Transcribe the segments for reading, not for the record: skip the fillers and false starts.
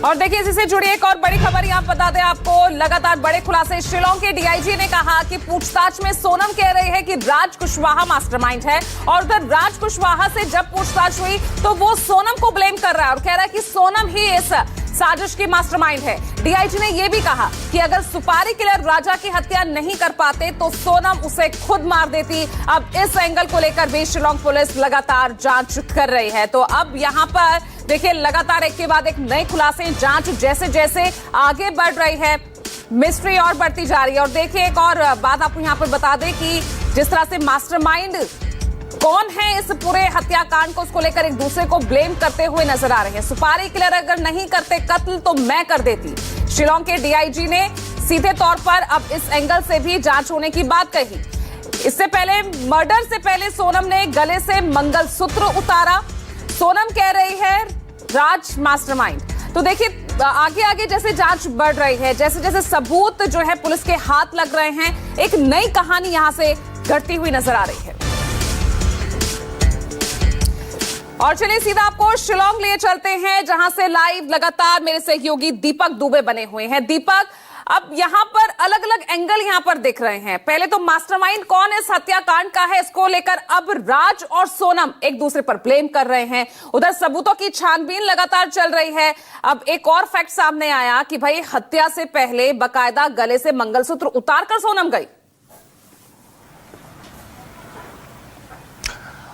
और देखिए, इसी से जुड़ी एक और बड़ी खबर यहाँ बता दें आपको। लगातार बड़े खुलासे। शिलांग के डीआईजी ने कहा कि पूछताछ में सोनम कह रही है कि राज कुशवाहा मास्टरमाइंड है, और उधर राज कुशवाहा से जब पूछताछ हुई तो वो सोनम को ब्लेम कर रहा है और कह रहा है कि सोनम ही इस साजिश की मास्टरमाइंड है। डीआईजी ने यह भी कहा कि अगर सुपारी किलर राजा की हत्या नहीं कर पाते तो सोनम उसे खुद मार देती। अब इस एंगल को लेकर भी शिलांग पुलिस लगातार जांच कर रही है। तो अब यहां पर देखिए, लगातार एक के बाद एक नए खुलासे, जांच जैसे जैसे आगे बढ़ रही है, मिस्ट्री और बढ़ती जा रही है। और देखिए, एक और बात आपको यहां पर बता दें कि जिस तरह से मास्टरमाइंड कौन है इस पूरे हत्याकांड को, उसको लेकर एक दूसरे को ब्लेम करते हुए नजर आ रहे हैं। सुपारी किलर अगर नहीं करते कत्ल तो मैं कर देती। शिलांग के डीआईजी ने सीधे तौर पर अब इस एंगल से भी जांच होने की बात कही। इससे पहले, मर्डर से पहले सोनम ने गले से मंगलसूत्र उतारा। सोनम कह रही है राज मास्टरमाइंड। तो देखिए, आगे आगे जैसे जांच बढ़ रही है, जैसे जैसे सबूत जो है पुलिस के हाथ लग रहे हैं, एक नई कहानी यहां से घटती हुई नजर आ रही है। और चलिए सीधा आपको शिलांग लिए चलते हैं, जहां से लाइव लगातार मेरे सहयोगी दीपक दुबे बने हुए हैं। दीपक, अब यहां पर अलग अलग एंगल यहां पर दिख रहे हैं। पहले तो मास्टरमाइंड कौन इस हत्याकांड का है, इसको लेकर अब राज और सोनम एक दूसरे पर ब्लेम कर रहे हैं। उधर सबूतों की छानबीन लगातार चल रही है। अब एक और फैक्ट सामने आया कि भाई हत्या से पहले बकायदा गले से मंगलसूत्र उतारकर सोनम गई।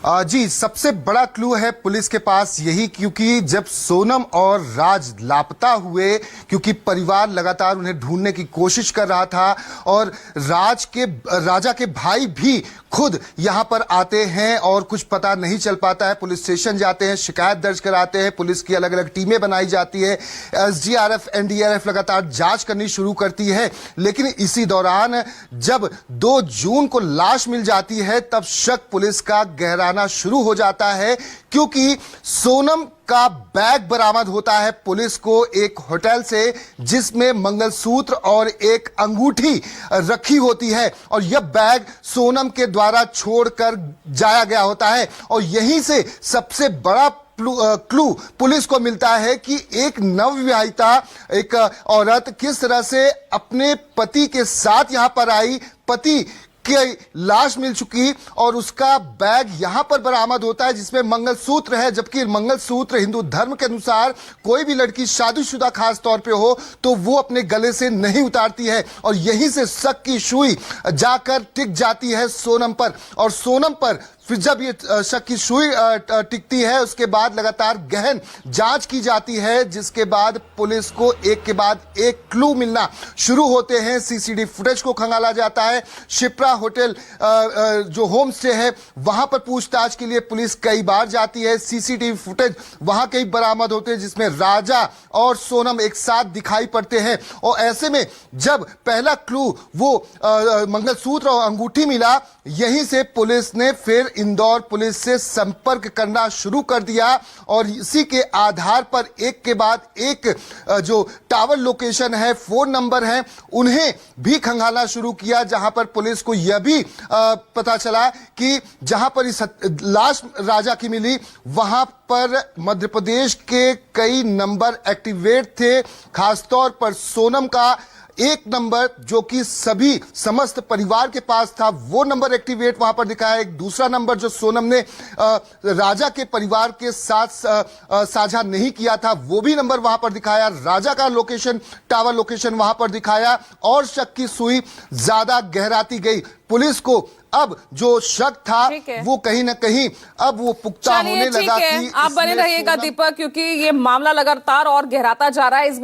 जी, सबसे बड़ा क्लू है पुलिस के पास यही, क्योंकि जब सोनम और राज लापता हुए, क्योंकि परिवार लगातार उन्हें ढूंढने की कोशिश कर रहा था, और राजा के भाई भी खुद यहां पर आते हैं और कुछ पता नहीं चल पाता है। पुलिस स्टेशन जाते हैं, शिकायत दर्ज कराते हैं, पुलिस की अलग अलग टीमें बनाई जाती है, एसडीआरएफ एनडीआरएफ लगातार जांच करनी शुरू करती है। लेकिन इसी दौरान जब 2 जून को लाश मिल जाती है, तब शक पुलिस का गहरा शुरू हो जाता है, क्योंकि सोनम का बैग बरामद होता है पुलिस को एक होटल से, जिसमें मंगलसूत्र और एक अंगूठी रखी होती है, और यह बैग सोनम के द्वारा छोड़कर जाया गया होता है। और यहीं से सबसे बड़ा क्लू पुलिस को मिलता है कि एक नवविवाहिता एक औरत किस तरह से अपने पति के साथ यहां पर आई, पति की लाश मिल चुकी, और उसका बैग यहां पर बरामद होता है जिसमें मंगलसूत्र है। जबकि मंगलसूत्र हिंदू धर्म के अनुसार कोई भी लड़की शादीशुदा खास तौर पे हो तो वो अपने गले से नहीं उतारती है, और यहीं से शक की सुई जाकर टिक जाती है सोनम पर। और सोनम पर फिर जब ये शक की सुई टिकती है, उसके बाद लगातार गहन जांच की जाती है, जिसके बाद पुलिस को एक के बाद एक क्लू मिलना शुरू होते हैं। सीसीटीवी फुटेज को खंगाला जाता है। शिप्रा होटल जो होम स्टे है, वहां पर पूछताछ के लिए पुलिस कई बार जाती है। सीसीटीवी फुटेज वहां कई बरामद होते हैं जिसमें राजा और सोनम एक साथ दिखाई पड़ते हैं। और ऐसे में जब पहला क्लू वो मंगलसूत्र और अंगूठी मिला, यहीं से पुलिस ने फिर इंदौर पुलिस से संपर्क करना शुरू कर दिया, और इसी के आधार पर एक के बाद एक जो टावर लोकेशन है, फोन नंबर है, उन्हें भी खंगालना शुरू किया, जहां पर पुलिस को यह भी पता चला कि जहां पर इस लाश राजा की मिली, वहां पर मध्य प्रदेश के कई नंबर एक्टिवेट थे। खासतौर पर सोनम का एक नंबर जो कि सभी समस्त परिवार के पास था, वो नंबर एक्टिवेट वहां पर दिखाया। एक दूसरा नंबर जो सोनम ने राजा के परिवार के साथ साझा नहीं किया था, वो भी नंबर वहां पर दिखाया। राजा का लोकेशन, टावर लोकेशन वहां पर दिखाया, और शक की सुई ज्यादा गहराती गई। पुलिस को अब जो शक था वो कहीं ना कहीं अब वो पुख्ता होने लगा। आप बने रहिएगा दीपक, क्योंकि ये मामला लगातार और गहराता जा रहा है। इस